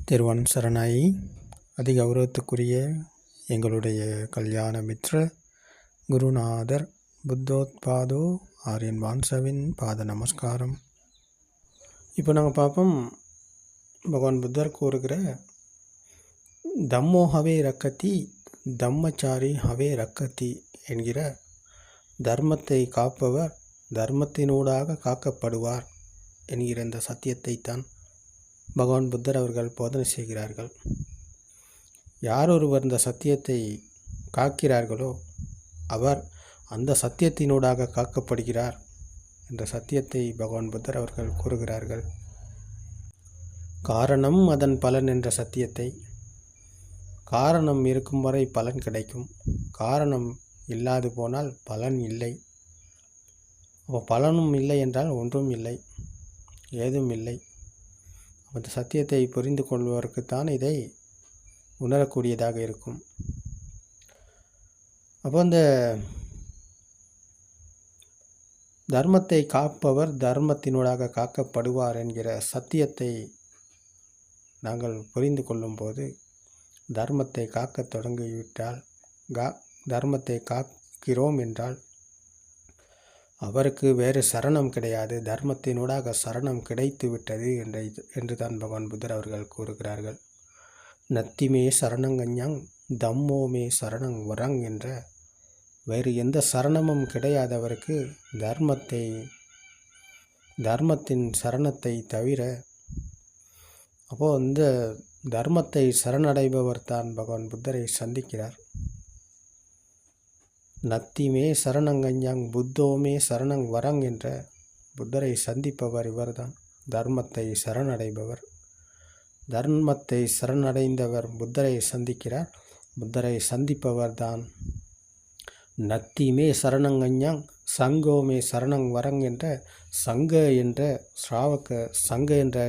திருவன் சரணாயி. அதிகௌரவத்துக்குரிய எங்களுடைய கல்யாண மித்ர குருநாதர் புத்தோத்பாதோ ஆரியன் வான்சவின் பாத நமஸ்காரம். இப்போ நாங்கள் பார்ப்போம், பகவான் புத்தர் கூறுகிற தம்மோ ஹவே ரக்கத்தி தம்மச்சாரி ஹவே ரக்கத்தி என்கிற தர்மத்தை காப்பவர் தர்மத்தினூடாக காக்கப்படுவார் என்கிற இந்த சத்தியத்தை தான் பகவான் புத்தர் அவர்கள் போதனை செய்கிறார்கள். யார் ஒருவர் இந்த சத்தியத்தை காக்கிறார்களோ அவர் அந்த சத்தியத்தினூடாக காக்கப்படுகிறார் என்ற சத்தியத்தை பகவான் புத்தர் அவர்கள் கூறுகிறார்கள். காரணம் அதன் பலன் என்ற சத்தியத்தை, காரணம் இருக்கும் வரை பலன் கிடைக்கும், காரணம் இல்லாது போனால் பலன் இல்லை. அப்போ பலனும் இல்லை என்றால் ஒன்றும் இல்லை, ஏதும் இல்லை. அந்த சத்தியத்தை புரிந்து கொள்வதற்குத்தான் இதை உணரக்கூடியதாக இருக்கும். அப்போ அந்த தர்மத்தை காப்பவர் தர்மத்தினூடாக காக்கப்படுவார் என்கிற சத்தியத்தை நாங்கள் புரிந்து கொள்ளும்போது தர்மத்தை காக்க தொடங்கிவிட்டால், தர்மத்தை காக்கிறோம் என்றால் அவருக்கு வேறு சரணம் கிடையாது, தர்மத்தினூடாக சரணம் கிடைத்து விட்டது என்று தான் பகவான் புத்தர் அவர்கள் கூறுகிறார்கள். நத்திமே சரணங்கஞ்ஞங் தம்மோமே சரணங் வரங் என்ற வேறு எந்த சரணமும் கிடையாதவருக்கு தர்மத்தின் சரணத்தை தவிர. அப்போது இந்த தர்மத்தை சரணடைபவர் தான் பகவான் புத்தரை சந்திக்கிறார். நத்திமே சரணங்கஞ்ஞங் புத்தோமே சரணங் வரங் என்ற புத்தரை சந்திப்பவர் இவர்தான். தர்மத்தை சரணடைபவர், தர்மத்தை சரணடைந்தவர் புத்தரை சந்திக்கிறார். புத்தரை சந்திப்பவர் தான் நத்திமே சரணங்கஞ்ஞங் சங்கோமே சரணங் வரங் என்ற சங்க என்ற ஸ்ராவக சங்க என்ற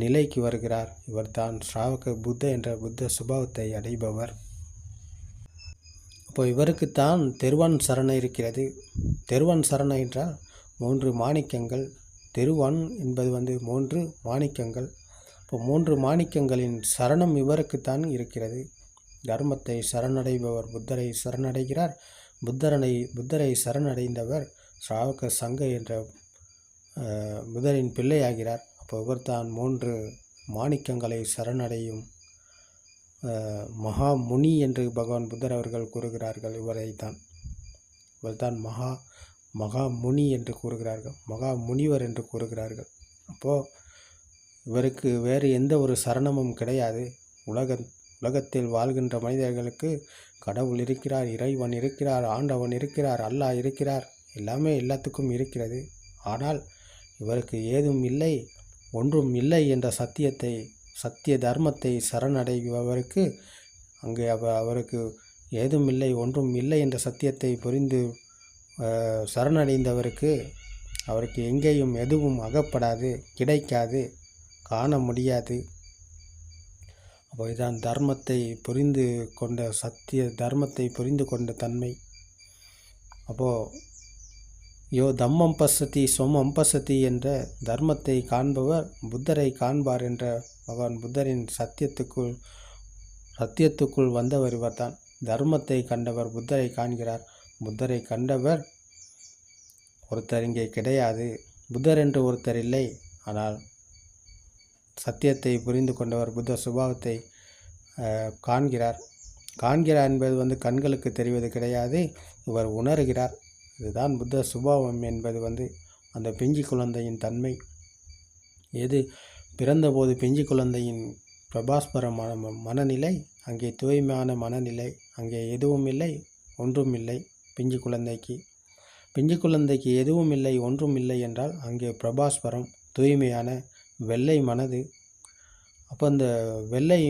நிலைக்கு வருகிறார். இவர்தான் ஸ்ராவக புத்த என்ற புத்த சுபாவத்தை அடைபவர். இப்போ இவருக்குத்தான் தெருவன் சரணை இருக்கிறது. தெருவன் சரணை என்றால் 3 மாணிக்கங்கள். தெருவன் என்பது 3 மாணிக்கங்கள். இப்போ 3 மாணிக்கங்களின் சரணம் இவருக்குத்தான் இருக்கிறது. தர்மத்தை சரணடைபவர் புத்தரை சரணடைகிறார். புத்தரை சரணடைந்தவர் ஸ்ராவக சங்க என்ற புத்தரின் பிள்ளையாகிறார். அப்போ இவர்தான் 3 மாணிக்கங்களை சரணடையும் மகா முனி என்று பகவான் புத்தர் அவர்கள் கூறுகிறார்கள். இவர்தான் மகா முனி என்று கூறுகிறார்கள், மகா முனிவர் என்று கூறுகிறார்கள். அப்போது இவருக்கு வேறு எந்த ஒரு சரணமும் கிடையாது. உலகத்தில் வாழ்கின்ற மனிதர்களுக்கு கடவுள் இருக்கிறார், இறைவன் இருக்கிறார், ஆண்டவன் இருக்கிறார், அல்லாஹ் இருக்கிறார், எல்லாமே எல்லாத்துக்கும் இருக்கிறது. ஆனால் இவருக்கு ஏதும் இல்லை, ஒன்றும் இல்லை என்ற சத்திய தர்மத்தை சரணடைபவருக்கு அங்கே அவருக்கு ஏதும் இல்லை, ஒன்றும் இல்லை என்ற சத்தியத்தை புரிந்து சரணடைந்தவருக்கு அவருக்கு எங்கேயும் எதுவும் அகப்படாது, கிடைக்காது, காண முடியாது. அப்போ இதுதான் தர்மத்தை புரிந்து கொண்ட தர்மத்தை புரிந்து கொண்ட தன்மை. அப்போது யோ தம்மம் பசதி சொம்மம் பசதி என்ற தர்மத்தை காண்பவர் புத்தரை காண்பார் என்ற பகவான் புத்தரின் சத்தியத்துக்குள் வந்தவர் இவர்தான். தர்மத்தை கண்டவர் புத்தரை காண்கிறார். புத்தரை கண்டவர் ஒருத்தர் இங்கே கிடையாது, புத்தர் என்று ஒருத்தர் இல்லை. ஆனால் சத்தியத்தை புரிந்து கொண்டவர் புத்த சுபாவத்தை காண்கிறார் என்பது கண்களுக்கு தெரிவது கிடையாது, இவர் உணர்கிறார். இதுதான் புத்த சுபாவம் என்பது அந்த பிஞ்சு குழந்தையின் தன்மை. எது பிறந்தபோது பிஞ்சு குழந்தையின் பிரபாஸ்பரமான மனநிலை, அங்கே தூய்மையான மனநிலை, அங்கே எதுவும் இல்லை, ஒன்றும் இல்லை. பிஞ்சு குழந்தைக்கு எதுவும் இல்லை, ஒன்றும் இல்லை என்றால் அங்கே பிரபாஸ்பரம், தூய்மையான வெள்ளை மனது. அப்போ அந்த வெள்ளை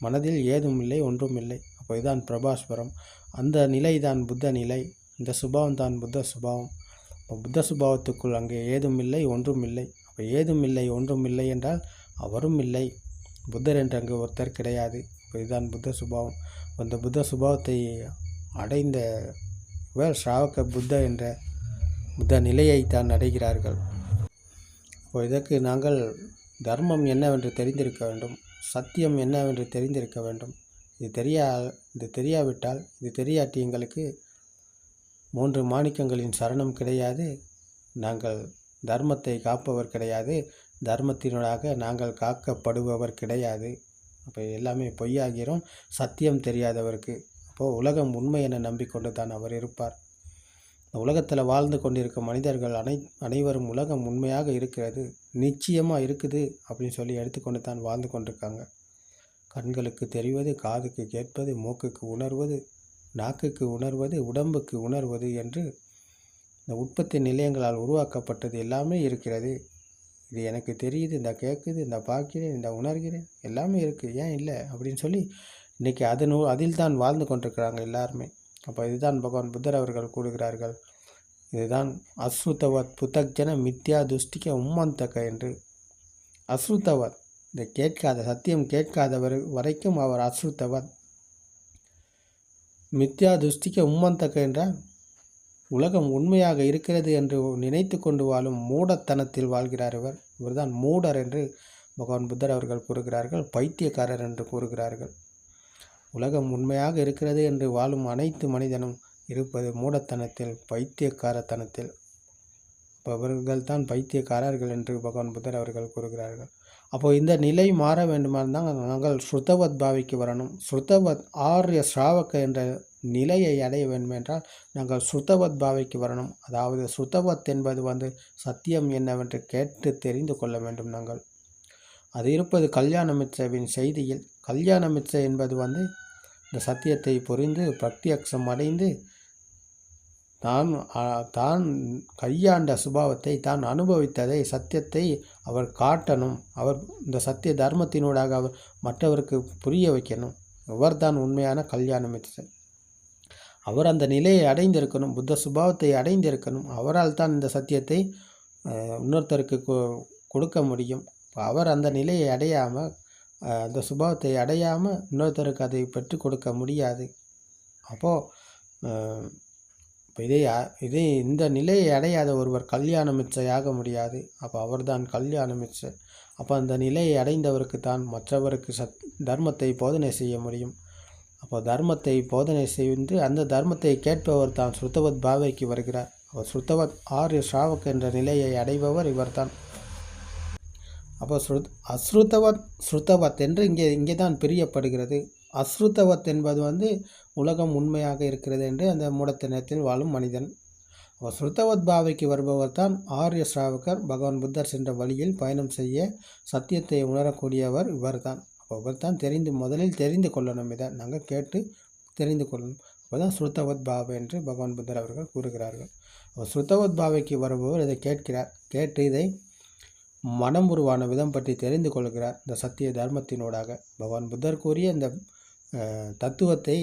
மனதில் ஏதும் இல்லை, ஒன்றும் இல்லை. அப்போ இதுதான் பிரபாஸ்பரம். அந்த நிலை தான் புத்த நிலை. இந்த சுபாவம் தான் புத்த சுபாவம். புத்த சுபாவத்துக்குள் அங்கே ஏதும் இல்லை, ஒன்றும் இல்லை. அப்போ ஏதும் இல்லை, ஒன்றும் இல்லை என்றால் அவரும் இல்லை, புத்தர் என்று அங்கு ஒருத்தர் கிடையாது. இப்போ இதுதான் புத்த சுபாவம். அந்த புத்த சுபாவத்தை அடைந்த ஸ்ராவக புத்த என்ற புத்த நிலையைத்தான் அடைகிறார்கள். இப்போ இதற்கு நாங்கள் தர்மம் என்னவென்று தெரிந்திருக்க வேண்டும், சத்தியம் என்னவென்று தெரிந்திருக்க வேண்டும். இது தெரியாவிட்டால், இது தெரியாட்டி எங்களுக்கு 3 மாணிக்கங்களின் சரணம் கிடையாது, நாங்கள் தர்மத்தை காப்பவர் கிடையாது, தர்மத்தினூடாக நாங்கள் காக்கப்படுபவர் கிடையாது. அப்போ எல்லாமே பொய்யாகிறோம் சத்தியம் தெரியாதவருக்கு. அப்போது உலகம் உண்மை என நம்பிக்கொண்டு தான் அவர் இருப்பார். உலகத்தில் வாழ்ந்து கொண்டிருக்கும் மனிதர்கள் அனைவரும் உலகம் உண்மையாக இருக்கிறது, நிச்சயமாக இருக்குது அப்படின்னு சொல்லி எடுத்துக்கொண்டு தான் வாழ்ந்து கொண்டிருக்காங்க. கண்களுக்கு தெரிவது, காதுக்கு கேட்பது, மூக்குக்கு உணர்வது, நாக்குக்கு உணர்வது, உடம்புக்கு உணர்வது என்று இந்த உற்பத்தி நிலையங்களால் உருவாக்கப்பட்டது எல்லாமே இருக்கிறது. இது எனக்கு தெரியுது, இந்த கேட்குது, இந்த பார்க்கிறேன், இந்த உணர்கிறேன், எல்லாமே இருக்குது, ஏன் இல்லை அப்படின்னு சொல்லி இன்றைக்கி அதில் தான் வாழ்ந்து கொண்டிருக்கிறாங்க எல்லாருமே. அப்போ இதுதான் பகவான் புத்தர் அவர்கள் கூறுகிறார்கள், இதுதான் அஸ்ருதவத் புத்தக்ஜன மித்யா துஷ்டிக்க உம்மந்தக என்று. அஸ்ருதவத், இந்த கேட்காத சத்தியம் கேட்காதவர் வரைக்கும் அவர் அஸ்ருதவத். மித்யா துஷ்டிக்க உம்மந்தக என்றால் உலகம் உண்மையாக இருக்கிறது என்று நினைத்து கொண்டு வாழும் மூடத்தனத்தில் வாழ்கிறார் இவர். இவர்தான் மூடர் என்று பகவான் புத்தர் அவர்கள் கூறுகிறார்கள், பைத்தியக்காரர் என்று கூறுகிறார்கள். உலகம் உண்மையாக இருக்கிறது என்று வாழும் அனைத்து மனிதனும் இருப்பது மூடத்தனத்தில், பைத்தியக்காரத்தனத்தில். அவர்கள் தான் பைத்தியக்காரர்கள் என்று பகவான் புத்தர் அவர்கள் கூறுகிறார்கள். அப்போது இந்த நிலை மாற வேண்டுமானால் நாங்கள் ஸ்ருதவத் பாவிக்கு வரணும். ஸ்ருதவத் ஆர்ய ஸ்ராவக என்ற நிலையை அடைய வேண்டுமென்றால் நாங்கள் ஸ்ருதவத் பாவிக்கு வரணும். அதாவது ஸ்ருதவத் என்பது சத்தியம் என்னவென்று கேட்டு தெரிந்து கொள்ள வேண்டும். நாங்கள் அது இருப்பது கல்யாணமித்ரவின் செய்தியில். கல்யாணமித்ர என்பது இந்த சத்தியத்தை புரிந்து பிரத்யக்ஷம் அடைந்து தான் கையாண்ட சுபாவத்தை, தான் அனுபவித்ததை, சத்தியத்தை அவர் காட்டணும். அவர் இந்த சத்திய தர்மத்தினூடாக அவர் மற்றவருக்கு புரிய வைக்கணும். இவர்தான் உண்மையான கல்யாணமித்ரர். அவர் அந்த நிலையை அடைந்திருக்கணும், புத்த சுபாவத்தை அடைந்திருக்கணும். அவரால் தான் இந்த சத்தியத்தை இன்னொருத்தருக்கு கொடுக்க முடியும். அவர் அந்த நிலையை அடையாமல், அந்த சுபாவத்தை அடையாமல் இன்னொருத்தருக்கு அதை பெற்றுக் கொடுக்க முடியாது. அப்போது இப்போ இந்த நிலையை அடையாத ஒருவர் கல்யாணமிச்சையாக முடியாது. அப்போ அவர்தான் கல்யாணமிச்சர். அப்போ அந்த நிலையை அடைந்தவருக்கு தான் மற்றவருக்கு தர்மத்தை போதனை செய்ய முடியும். அப்போ தர்மத்தை போதனை செய்து அந்த தர்மத்தை கேட்பவர் தான் ஸ்ருதவத் பாவைக்கு வருகிறார். அவர் ஸ்ருதவத் ஆர்ய ஸ்ராவக் என்ற நிலையை அடைபவர் இவர்தான். அப்போ ஸ்ருதவத் என்று இங்கே தான் பிரியப்படுகிறது. அஸ்ருதவத் என்பது உலகம் உண்மையாக இருக்கிறது என்று அந்த மூடத்தனத்தில் வாழும் மனிதன். ஸ்ருதவத் பாவைக்கு வருபவர் தான் ஆர்ய ஸ்ராவகர். பகவான் புத்தர் சென்ற வழியில் பயணம் செய்ய சத்தியத்தை உணரக்கூடியவர் இவர்தான். அப்போ இவர் தான் முதலில் தெரிந்து கொள்ளணும். இதை நாங்கள் கேட்டு தெரிந்து கொள்ளணும். அப்போ தான் ஸ்ருதவத் பாவை என்று பகவான் புத்தர் அவர்கள் கூறுகிறார்கள். ஸ்ருதவத் பாவைக்கு வருபவர் இதை கேட்கிறார். கேட்டு இதை மனம் உருவான விதம் பற்றி தெரிந்து கொள்கிறார். இந்த சத்திய தர்மத்தினூடாக பகவான் புத்தர் கூறிய இந்த தத்துவத்தை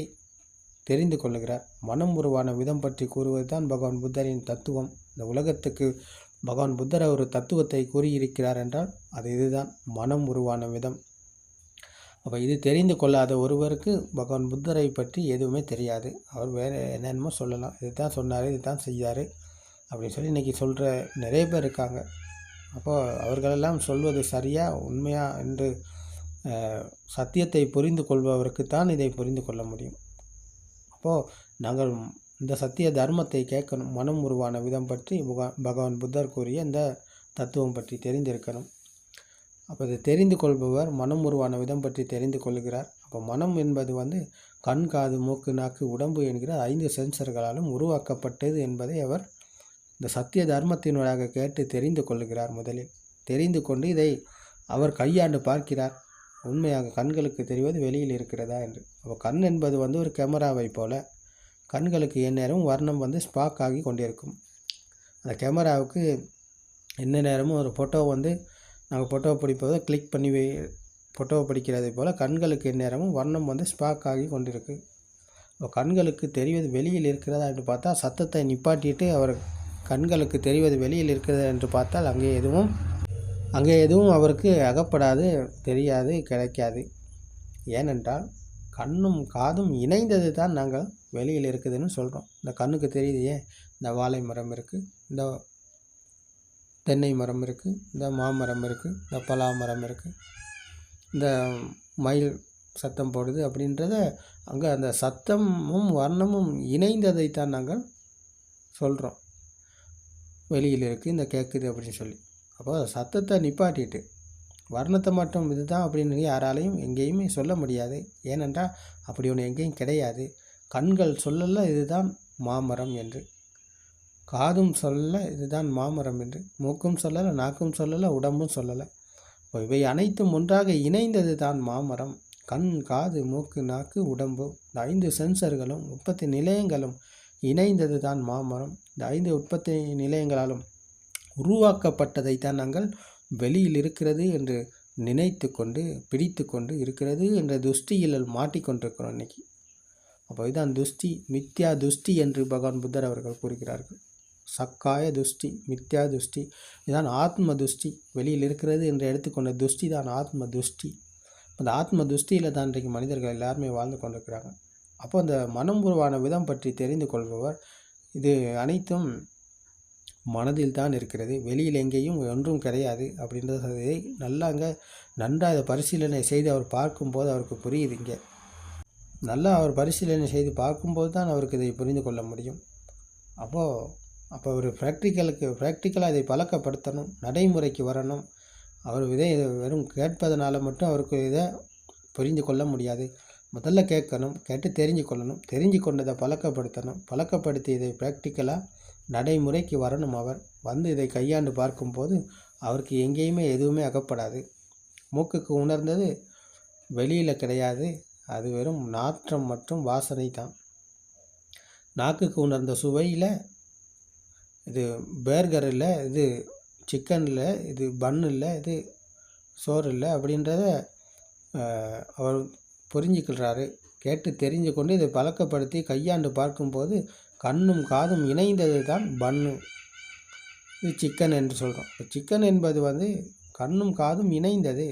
தெரிந்து கொள்ளுகிறார். மனம் உருவான விதம் பற்றி கூறுவது தான் பகவான் புத்தரின் தத்துவம். இந்த உலகத்துக்கு பகவான் புத்தர் ஒரு தத்துவத்தை கூறியிருக்கிறார் என்றால் அது இதுதான், மனம் உருவான விதம். அப்போ இது தெரிந்து கொள்ளாத ஒருவருக்கு பகவான் புத்தரை பற்றி எதுவுமே தெரியாது. அவர் வேறு என்னென்னமோ சொல்லலாம், இது தான் சொன்னார், இது தான் செய்யார் அப்படின்னு சொல்லி இன்றைக்கி சொல்கிற நிறைய பேர் இருக்காங்க. அப்போது அவர்களெல்லாம் சொல்வது சரியா உண்மையா என்று சத்தியத்தை புரிந்து கொள்பவருக்குத்தான் இதை புரிந்து கொள்ள முடியும். அப்போது நாங்கள் இந்த சத்திய தர்மத்தை கேட்கணும். மனம் உருவான விதம் பற்றி பகவான் புத்தர் கூறிய இந்த தத்துவம் பற்றி தெரிந்திருக்கணும். அப்போ இதை தெரிந்து கொள்பவர் மனம் உருவான விதம் பற்றி தெரிந்து கொள்கிறார். அப்போ மனம் என்பது கண், காது, மூக்கு, நாக்கு, உடம்பு என்கிற 5 சென்சர்களாலும் உருவாக்கப்பட்டது என்பதை அவர் இந்த சத்திய தர்மத்தினூடாக கேட்டு தெரிந்து கொள்ளுகிறார். முதலில் தெரிந்து கொண்டு இதை அவர் கையாண்டு பார்க்கிறார். உண்மையாக கண்களுக்கு தெரிவது வெளியில் இருக்கிறதா என்று. அப்போ கண் என்பது ஒரு கேமராவை போல கண்களுக்கு எந்நேரமும் வர்ணம் ஸ்பாக் ஆகி கொண்டிருக்கும். அந்த கேமராவுக்கு எந்த நேரமும் ஒரு ஃபோட்டோ நாங்கள் ஃபோட்டோ பிடிப்பதை கிளிக் பண்ணி ஃபோட்டோவை பிடிக்கிறதை போல் கண்களுக்கு எந்நேரமும் வர்ணம் ஸ்பாக் ஆகி கொண்டிருக்கு. அப்போ கண்களுக்கு தெரிவது வெளியில் இருக்கிறதா என்று பார்த்தா சத்தத்தை நிப்பாட்டிட்டு அவர் கண்களுக்கு தெரிவது வெளியில் இருக்கிறது என்று பார்த்தால் அங்கே எதுவும் அவருக்கு அகப்படாது, தெரியாது, கிடைக்காது. ஏனென்றால் கண்ணும் காதும் இணைந்தது தான் நாங்கள் வெளியில் இருக்குதுன்னு சொல்கிறோம். இந்த கண்ணுக்கு தெரியுது, ஏன் இந்த வாழை மரம் இருக்குது, இந்த தென்னை மரம் இருக்குது, இந்த மாமரம் இருக்குது, இந்த பலா மரம் இருக்குது, இந்த மயில் சத்தம் போடுது அப்படின்றத அங்கே அந்த சத்தமும் வர்ணமும் இணைந்ததைத்தான் நாங்கள் சொல்கிறோம். வெளியில் இருக்குது, இந்த கேட்குது அப்படின்னு சொல்லி. அப்போ சத்தத்தை நிப்பாட்டிட்டு வர்ணத்தை மட்டும் இதுதான் அப்படின்னு யாராலையும் எங்கேயுமே சொல்ல முடியாது. ஏனென்றால் அப்படி ஒன்று எங்கேயும் கிடையாது. கண்கள் சொல்லல இதுதான் மாமரம் என்று, காதும் சொல்லலை இதுதான் மாமரம் என்று, மூக்கும் சொல்லலை, நாக்கும் சொல்லலை, உடம்பும் சொல்லலை. இவை அனைத்தும் ஒன்றாக இணைந்தது தான் மாமரம். கண், காது, மூக்கு, நாக்கு, உடம்பு, இந்த 5 சென்சர்களும் உற்பத்தி நிலையங்களும் இணைந்தது தான் மாமரம். இந்த 5 உற்பத்தி நிலையங்களாலும் உருவாக்கப்பட்டதைத்தான் நாங்கள் வெளியில் இருக்கிறது என்று நினைத்து கொண்டு பிடித்து கொண்டு இருக்கிறது என்ற துஷ்டியில் மாட்டிக்கொண்டிருக்கிறோம் இன்றைக்கி. அப்போ இதுதான் துஷ்டி, மித்யா துஷ்டி என்று பகவான் புத்தர் அவர்கள் கூறுகிறார்கள். சக்காய துஷ்டி, மித்யா துஷ்டி, இதுதான் ஆத்ம துஷ்டி. வெளியில் இருக்கிறது என்று எடுத்துக்கொண்ட துஷ்டி தான் ஆத்ம துஷ்டி. அந்த ஆத்ம துஷ்டியில் தான் இன்றைக்கு மனிதர்கள் எல்லாருமே வாழ்ந்து கொண்டிருக்கிறாங்க. அப்போ அந்த மனம் உருவான விதம் பற்றி தெரிந்து கொள்பவர் இது அனைத்தும் மனதில் தான் இருக்கிறது, வெளியில் எங்கேயும் ஒன்றும் கிடையாது அப்படின்றதை நன்றாக இதை பரிசீலனை செய்து அவர் பார்க்கும்போது அவருக்கு புரியுது. இங்கே நல்லா அவர் பரிசீலனை செய்து பார்க்கும்போது தான் அவருக்கு இதை புரிந்து கொள்ள முடியும். அப்போ ஒரு ப்ராக்டிக்கலாக இதை பழக்கப்படுத்தணும், நடைமுறைக்கு வரணும். அவர் வெறும் கேட்பதனால மட்டும் அவருக்கு இதை புரிந்து கொள்ள முடியாது. முதல்ல கேட்கணும், கேட்டு தெரிஞ்சு கொள்ளணும், தெரிஞ்சு கொண்டதை பழக்கப்படுத்தணும், பழக்கப்படுத்தி இதை ப்ராக்டிக்கலாக நடைமுறைக்கு வரணும். அவர் வந்து இதை கையாண்டு பார்க்கும்போது அவருக்கு எங்கேயுமே எதுவுமே அகப்படாது. மூக்குக்கு உணர்ந்தது வெளியில் கிடையாது, அது வெறும் நாற்றம் மற்றும் வாசனை தான். நாக்குக்கு உணர்ந்த சுவையில் இது பேர்கர் இல்லை, இது சிக்கன் இல்லை, இது பன் இல்லை, இது சோறு இல்லை அப்படின்றத அவர் புரிஞ்சுக்கிறாரு. கேட்டு தெரிஞ்சு கொண்டு இதை பழக்கப்படுத்தி கையாண்டு பார்க்கும்போது கண்ணும் காதும் இணைந்தது தான் பன்னு, இது சிக்கன் என்று சொல்கிறோம். சிக்கன் என்பது கண்ணும் காதும் இணைந்தது,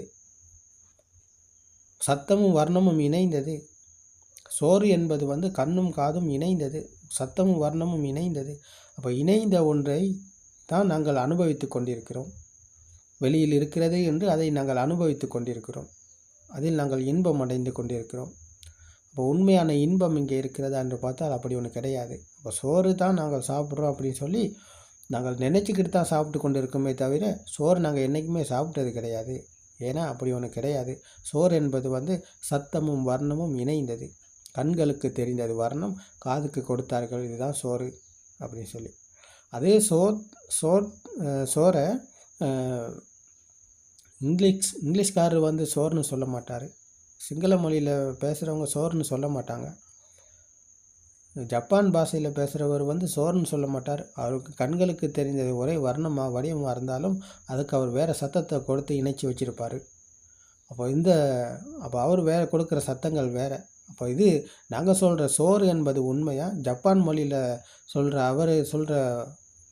சத்தமும் வர்ணமும் இணைந்தது. சோறு என்பது கண்ணும் காதும் இணைந்தது, சத்தமும் வர்ணமும் இணைந்தது. அப்போ இணைந்த ஒன்றை தான் நாங்கள் அனுபவித்து கொண்டிருக்கிறோம். வெளியில் இருக்கிறது என்று அதை நாங்கள் அனுபவித்து கொண்டிருக்கிறோம், அதில் நாங்கள் இன்பம் அடைந்து கொண்டிருக்கிறோம். அப்போ உண்மையான இன்பம் இங்கே இருக்கிறதா என்று பார்த்தால் அப்படி ஒன்று கிடையாது. அப்போ சோறு தான் நாங்கள் சாப்பிட்றோம் அப்படின்னு சொல்லி நாங்கள் நினச்சிக்கிட்டு தான் சாப்பிட்டு கொண்டு இருக்கோமே தவிர சோறு நாங்கள் என்றைக்குமே சாப்பிட்டது கிடையாது. ஏன்னா அப்படி ஒன்று கிடையாது. சோறு என்பது சத்தமும் வர்ணமும் இணைந்தது. கண்களுக்கு தெரிந்தது வர்ணம், காதுக்கு கொடுத்தார்கள் இதுதான் சோறு அப்படின்னு சொல்லி. அதே சோறை இங்கிலீஷ்காரர் சோறுன்னு சொல்ல மாட்டார், சிங்கள மொழியில் பேசுகிறவங்க சோறுன்னு சொல்ல மாட்டாங்க, ஜப்பான் பாஷையில் பேசுகிறவர் சோறுன்னு சொல்ல மாட்டார். அவருக்கு கண்களுக்கு தெரிந்தது ஒரே வர்ணமாக வடிவமாக இருந்தாலும் அதுக்கு அவர் வேறு சத்தத்தை கொடுத்து இணைச்சி வச்சுருப்பார். அப்போ அவர் வேறு கொடுக்குற சத்தங்கள் வேறு. அப்போ இது நாங்கள் சொல்கிற சோறு என்பது உண்மையா, ஜப்பான் மொழியில் அவர் சொல்கிற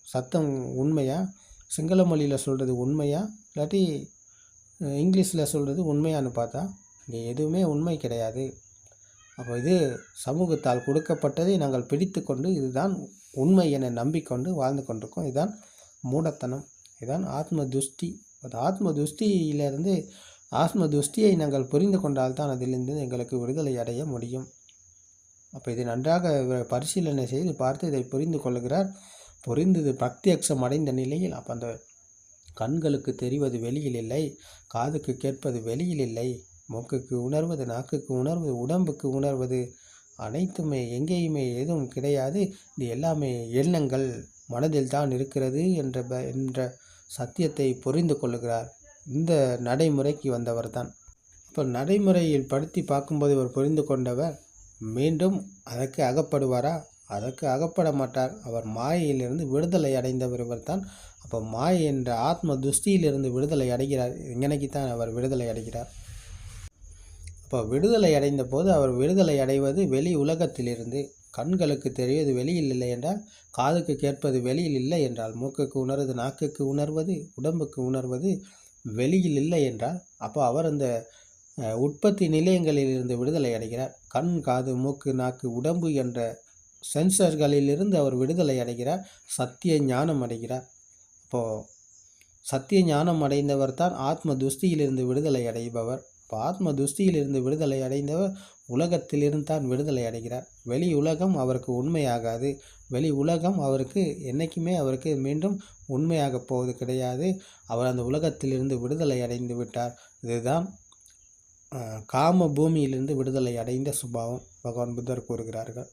சத்தம் உண்மையா, சிங்கள மொழியில் சொல்கிறது உண்மையா, இல்லாட்டி இங்கிலீஷில் சொல்கிறது உண்மையான்னு பார்த்தா இங்கே எதுவுமே உண்மை கிடையாது. அப்போ இது சமூகத்தால் கொடுக்கப்பட்டதை நாங்கள் பிடித்து கொண்டு இதுதான் உண்மை என நம்பிக்கொண்டு வாழ்ந்து கொண்டிருக்கோம். இதுதான் மூடத்தனம், இதுதான் ஆத்ம துஷ்டி. அந்த ஆத்ம துஷ்டியிலிருந்து ஆத்ம துஷ்டியை நாங்கள் புரிந்து கொண்டால்தான் அதிலிருந்து எங்களுக்கு விடுதலை அடைய முடியும். அப்போ இதை நன்றாக பரிசீலனை செய்து பார்த்து இதை புரிந்து கொள்கிறார். புரிந்தது பிரத்யக்ஷம் அடைந்த நிலையில் அப்போ அந்த கண்களுக்கு தெரிவது வெளியில் இல்லை, காதுக்கு கேட்பது வெளியில் இல்லை, மூக்குக்கு உணர்வது, நாக்குக்கு உணர்வது, உடம்புக்கு உணர்வது அனைத்துமே எங்கேயுமே எதுவும் கிடையாது. இது எல்லாமே எண்ணங்கள் மனதில் தான் இருக்கிறது என்ற சத்தியத்தை புரிந்து கொள்ளுகிறார். இந்த நடைமுறைக்கு வந்தவர் தான். இப்போ நடைமுறையில் படுத்தி பார்க்கும்போது இவர் புரிந்து கொண்டவர் மீண்டும் அதற்கு அகப்படுவாரா? அதற்கு அகப்பட மாட்டார். அவர் மாயையிலிருந்து விடுதலை அடைந்தவர் இவர் தான். அப்போ மாயை என்ற ஆத்ம துஷ்டியிலிருந்து விடுதலை அடைகிறார். இங்கனைக்கு தான் அவர் விடுதலை அடைகிறார். அப்போ விடுதலை அடைந்த போது அவர் விடுதலை அடைவது வெளி உலகத்திலிருந்து. கண்களுக்கு தெரிவது வெளியில் இல்லை என்றால், காதுக்கு கேட்பது வெளியில் இல்லை என்றால், மூக்குக்கு உணர்வது, நாக்குக்கு உணர்வது, உடம்புக்கு உணர்வது வெளியில் இல்லை என்றால், அப்போ அவர் அந்த உற்பத்தி நிலையங்களிலிருந்து விடுதலை அடைகிறார். கண், காது, மூக்கு, நாக்கு, உடம்பு என்ற சென்சர்களிலிருந்து அவர் விடுதலை அடைகிறார், சத்திய ஞானம் அடைகிறார். அப்போது சத்திய ஞானம் அடைந்தவர் தான் ஆத்ம துஷ்டியிலிருந்து விடுதலை அடைபவர். இப்போ ஆத்ம துஷ்டியிலிருந்து விடுதலை அடைந்தவர் உலகத்திலிருந்து தான் விடுதலை அடைகிறார். வெளி உலகம் அவருக்கு உண்மையாகாது. வெளி உலகம் அவருக்கு என்றைக்குமே அவருக்கு மீண்டும் உண்மையாக போவது கிடையாது. அவர் அந்த உலகத்திலிருந்து விடுதலை அடைந்து விட்டார். இதுதான் காம பூமியிலிருந்து விடுதலை அடைந்த சுபாவம் பகவான் புத்தர் கூறுகிறார்கள்.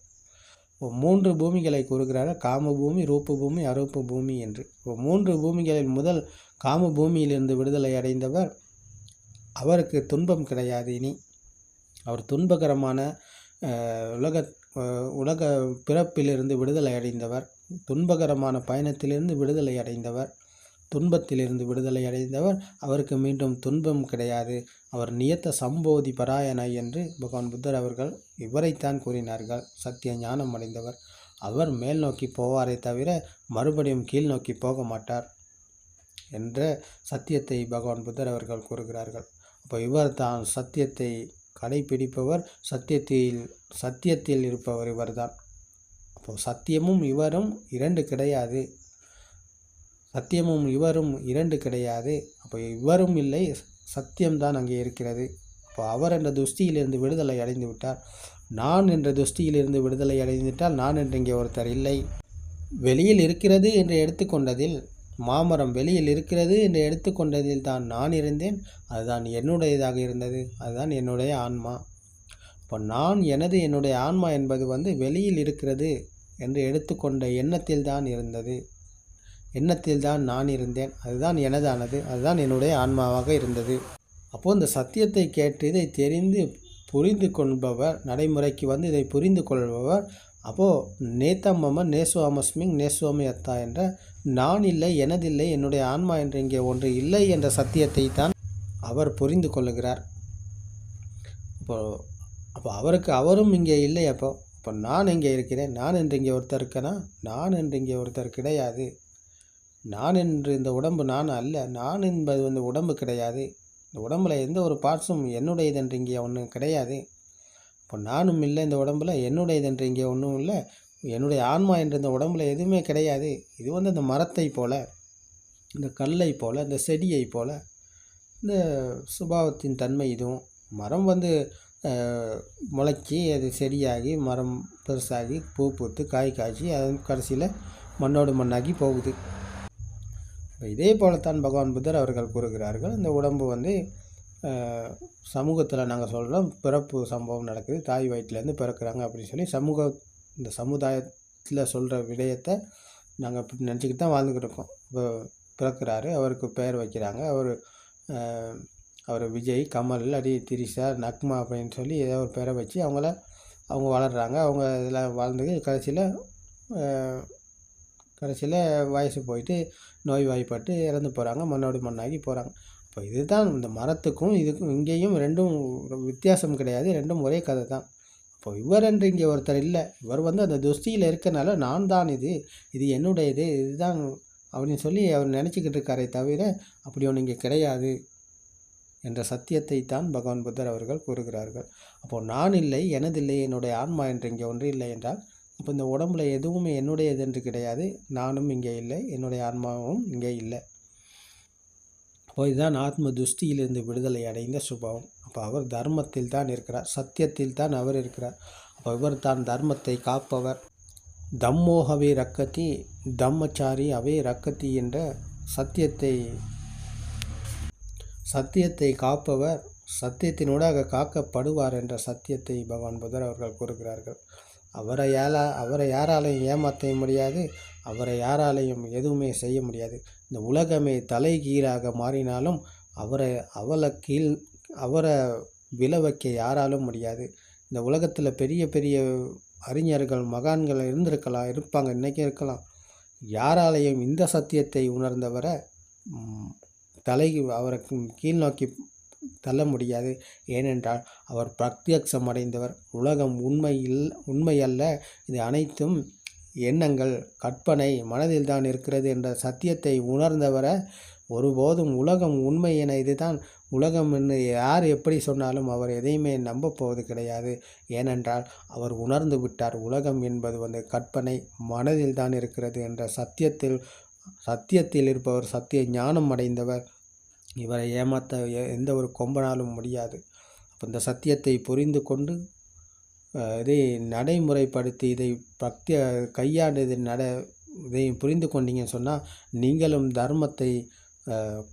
3 பூமிகளை கூறுகிறார்கள், காம பூமி, ரூப பூமி, அரூப பூமி என்று. 3 பூமிகளில் முதல் காம பூமியிலிருந்து விடுதலை அடைந்தவர் அவருக்கு துன்பம் கிடையாது. இனி அவர் துன்பகரமான உலக பிறப்பிலிருந்து விடுதலை அடைந்தவர், துன்பகரமான பயணத்திலிருந்து விடுதலை அடைந்தவர், துன்பத்திலிருந்து விடுதலை அடைந்தவர். அவருக்கு மீண்டும் துன்பம் கிடையாது. அவர் நியத்த சம்போதி பராயண என்று பகவான் புத்தர் அவர்கள் இவரைத்தான் கூறினார்கள். சத்திய ஞானம் அடைந்தவர். அவர் மேல் நோக்கி போவாரே தவிர மறுபடியும் கீழ் நோக்கி போக மாட்டார் என்ற சத்தியத்தை பகவான் புத்தர் அவர்கள் கூறுகிறார்கள். அப்போ இவர் தான் சத்தியத்தை கடைபிடிப்பவர், சத்தியத்தில் இருப்பவர் இவர்தான். அப்போ சத்தியமும் இவரும் இரண்டு கிடையாது. சத்தியமும் இவரும் இரண்டு கிடையாது. அப்போ இவரும் இல்லை, சத்தியம்தான் அங்கே இருக்கிறது. அப்போ அவர் என்ற துஷ்டியிலிருந்து விடுதலை அடைந்து விட்டார். நான் என்ற துஷ்டியிலிருந்து விடுதலை அடைந்துவிட்டால் நான் என்று இங்கே ஒருத்தர் இல்லை. வெளியில் இருக்கிறது என்று எடுத்துக்கொண்டதில், மாமரம் வெளியில் இருக்கிறது என்று எடுத்துக்கொண்டதில் தான் நான் இருந்தேன். அதுதான் என்னுடையதாக இருந்தது. அதுதான் என்னுடைய ஆன்மா. இப்போ நான் என்னுடைய ஆன்மா என்பது வெளியில் இருக்கிறது என்று எடுத்துக்கொண்ட எண்ணத்தில் தான் இருந்தது. எண்ணத்தில் தான் நான் இருந்தேன். அதுதான் எனதானது. அதுதான் என்னுடைய ஆன்மாவாக இருந்தது. அப்போது இந்த சத்தியத்தை கேட்டு இதை தெரிந்து புரிந்து கொள்பவர், நடைமுறைக்கு இதை புரிந்து கொள்பவர், அப்போது நேத்தம்ம நேசுவாமஸ்மிங் நேசுவாமி அத்தா என்ற நான் இல்லை, எனதில்லை, என்னுடைய ஆன்மா என்று இங்கே ஒன்று இல்லை என்ற சத்தியத்தை தான் அவர் புரிந்து கொள்ளுகிறார். அப்போ அவரும் இங்கே இல்லை. அப்போ நான் எங்கே இருக்கிறேன்? நான் என்று இங்கே ஒருத்தர் இருக்கேனா? நான் என்று இங்கே ஒருத்தர் கிடையாது. நான் என்று இந்த உடம்பு நான் அல்ல. நான் என்பது உடம்பு கிடையாது. இந்த உடம்பில் எந்த ஒரு பார்ட்ஸும் என்னுடையது என்று இங்கே ஒன்றும் கிடையாது. இப்போ நானும் இல்லை இந்த உடம்பில், என்னுடையது என்று இங்கே ஒன்றும் இல்லை. என்னுடைய ஆன்மா என்று இந்த உடம்பில் எதுவுமே கிடையாது. இது இந்த மரத்தை போல், இந்த கல்லை போல், இந்த செடியை போல், இந்த சுபாவத்தின் தன்மை. இதுவும் மரம் முளைச்சி அது செடியாகி மரம் பெருசாகி பூ பூத்து காய் காய்ச்சி அது கடைசியில் மண்ணோடு மண்ணாகி போகுது. இதே போலத்தான் பகவான் புத்தர் அவர்கள் கூறுகிறார்கள். இந்த உடம்பு சமூகத்தில் நாங்கள் சொல்கிறோம், பிறப்பு சம்பவம் நடக்குது, தாய் வயிற்றுலேருந்து பிறக்கிறாங்க அப்படின்னு சொல்லி இந்த சமுதாயத்தில் சொல்கிற விடயத்தை நாங்கள் அப்படி நினச்சிக்கிட்டு தான் வாழ்ந்துக்கிட்டு இருக்கோம். இப்போ பிறக்கிறாரு, அவருக்கு பெயர் வைக்கிறாங்க. அவர் விஜய், கமல், அடி திரிஷா, நக்மா அப்படின்னு சொல்லி ஏதோ ஒரு பேரை வச்சு அவங்க வளர்கிறாங்க. அவங்க இதில் வாழ்ந்து கடைசியில் வயசு போயிட்டு நோய்வாய்ப்பட்டு இறந்து போகிறாங்க, மண்ணோடு மண்ணாகி போகிறாங்க. இப்போ இதுதான் இந்த மரத்துக்கும் இதுக்கும் இங்கேயும் ரெண்டும் வித்தியாசம் கிடையாது, ரெண்டும் ஒரே கதை தான். இப்போ இவர் என்று இங்கே ஒருத்தர் இல்லை. இவர் அந்த துஷ்டியில் இருக்கனால நான் தான் இது என்னுடையது, இதுதான் அப்படின்னு சொல்லி அவர் நினச்சிக்கிட்டு இருக்காரே தவிர அப்படி ஒன்று இங்கே கிடையாது என்ற சத்தியத்தை தான் பகவான் புத்தர் அவர்கள் கூறுகிறார்கள். அப்போது நான் இல்லை, எனதில்லை, என்னுடைய ஆன்மா என்று இங்கே ஒன்று இல்லை என்றால், இப்போ இந்த உடம்புல எதுவுமே என்னுடையது என்று கிடையாது. நானும் இங்கே இல்லை, என்னுடைய ஆன்மாவும் இங்கே இல்லை. அப்போ இதுதான் ஆத்ம துஷ்டியிலிருந்து விடுதலை அடைந்த சுபாவம். அப்போ அவர் தர்மத்தில் தான் இருக்கிறார், சத்தியத்தில் தான் அவர் இருக்கிறார். அப்போ இவர் தான் தர்மத்தை காப்பவர். தம்மோகவே ரக்கத்தி தம்மச்சாரி அவே ரக்கத்தி என்ற சத்தியத்தை காப்பவர், சத்தியத்தினூடாக காக்கப்படுவார் என்ற சத்தியத்தை பகவான் புத்தர் அவர்கள் கூறுகிறார்கள். அவரை யாராலையும் ஏமாற்ற முடியாது, அவரை யாராலையும் எதுவுமே செய்ய முடியாது. இந்த உலகமே தலைகீழாக மாறினாலும் அவரை விழ வைக்க யாராலும் முடியாது. இந்த உலகத்தில் பெரிய பெரிய அறிஞர்கள், மகான்கள் இருப்பாங்க, இன்றைக்கும் இருக்கலாம். யாராலையும் இந்த சத்தியத்தை உணர்ந்தவரை அவருக்கு கீழ் நோக்கி தள்ள முடியாது. ஏனென்றால் அவர் பிரத்யக்ஷம் அடைந்தவர். உலகம் உண்மை அல்ல, இது அனைத்தும் எண்ணங்கள், கற்பனை, மனதில் தான் இருக்கிறது என்ற சத்தியத்தை உணர்ந்தவரை ஒருபோதும் உலகம் உண்மை என இதுதான் உலகம் என்று யார் எப்படி சொன்னாலும் அவர் எதையுமே நம்ப போவது கிடையாது. ஏனென்றால் அவர் உணர்ந்து விட்டார், உலகம் என்பது கற்பனை, மனதில் தான் இருக்கிறது என்ற சத்தியத்தில் சத்தியத்தில் இருப்பவர், சத்திய ஞானம் அடைந்தவர். இவரை ஏமாற்ற எந்த ஒரு கொம்பனாலும் முடியாது. அப்போ இந்த சத்தியத்தை புரிந்து கொண்டு இதை நடைமுறைப்படுத்தி இதை கையாண்டு இதை புரிந்து கொண்டீங்கன்னு சொன்னால் நீங்களும் தர்மத்தை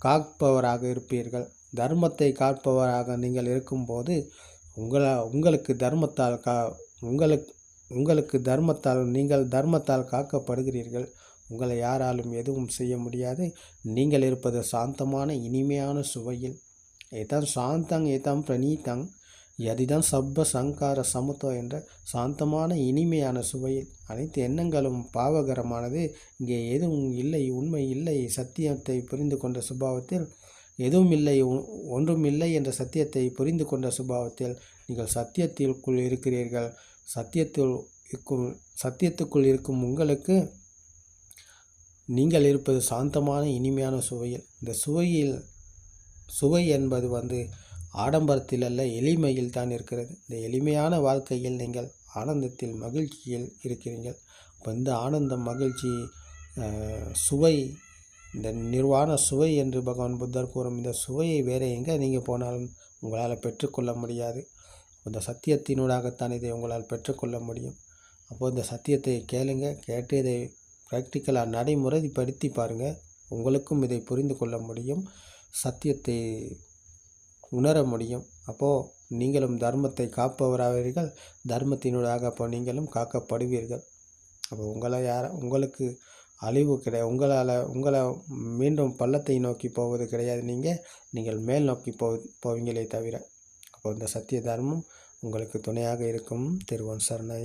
காப்பவராக இருப்பீர்கள். தர்மத்தை காப்பவராக நீங்கள் இருக்கும்போது உங்களுக்கு தர்மத்தால் நீங்கள் தர்மத்தால் காக்கப்படுகிறீர்கள். உங்களை யாராலும் எதுவும் செய்ய முடியாது. நீங்கள் இருப்பது சாந்தமான இனிமையான சுவையில். ஏதான் சாந்தங் ஏதாம் பிரணீதங் யதிதான் சப்ப சங்கார சமுத்தோ என்ற சாந்தமான இனிமையான சுவையில். அனைத்து எண்ணங்களும் பாவகரமானது. இங்கே எதுவும் இல்லை, உண்மை இல்லை. சத்தியத்தை புரிந்து கொண்ட சுபாவத்தில் எதுவும் இல்லை, ஒன்றும் இல்லை என்ற சத்தியத்தை புரிந்து கொண்ட சுபாவத்தில் நீங்கள் சத்தியத்திற்குள் இருக்கிறீர்கள். சத்தியத்துக்குள் இருக்கும் உங்களுக்கு நீங்கள் இருப்பது சாந்தமான இனிமையான சுவையில். இந்த சுவை என்பது ஆடம்பரத்தில் அல்ல, எளிமையில் தான் இருக்கிறது. இந்த எளிமையான வாழ்க்கையில் நீங்கள் ஆனந்தத்தில் மகிழ்ச்சியில் இருக்கிறீர்கள். இப்போ இந்த ஆனந்தம், மகிழ்ச்சி, சுவை, இந்த நிர்வாண சுவை என்று பகவான் புத்தர் கூறும் இந்த சுவையை வேறு எங்கே நீங்கள் போனாலும் உங்களால் பெற்றுக்கொள்ள முடியாது. இந்த சத்தியத்தினூடாகத்தான் இதை உங்களால் பெற்றுக்கொள்ள முடியும். அப்போது இந்த சத்தியத்தை கேளுங்க, கேட்டு இதை ப்ராக்டிக்கலாக நடைமுறைப்படுத்தி பாருங்கள். உங்களுக்கும் இதை புரிந்து கொள்ள முடியும், சத்தியத்தை உணர முடியும். அப்போது நீங்களும் தர்மத்தை காப்பவராவீர்கள். தர்மத்தினூடாக அப்போ நீங்களும் காக்கப்படுவீர்கள். அப்போ உங்களுக்கு அழிவு கிடையாது. உங்களை மீண்டும் பள்ளத்தை நோக்கி போவது கிடையாது. நீங்கள் மேல் நோக்கி போவீங்களே தவிர. அப்போ இந்த சத்திய தர்மம் உங்களுக்கு துணையாக இருக்கும். திருவன் சரணை.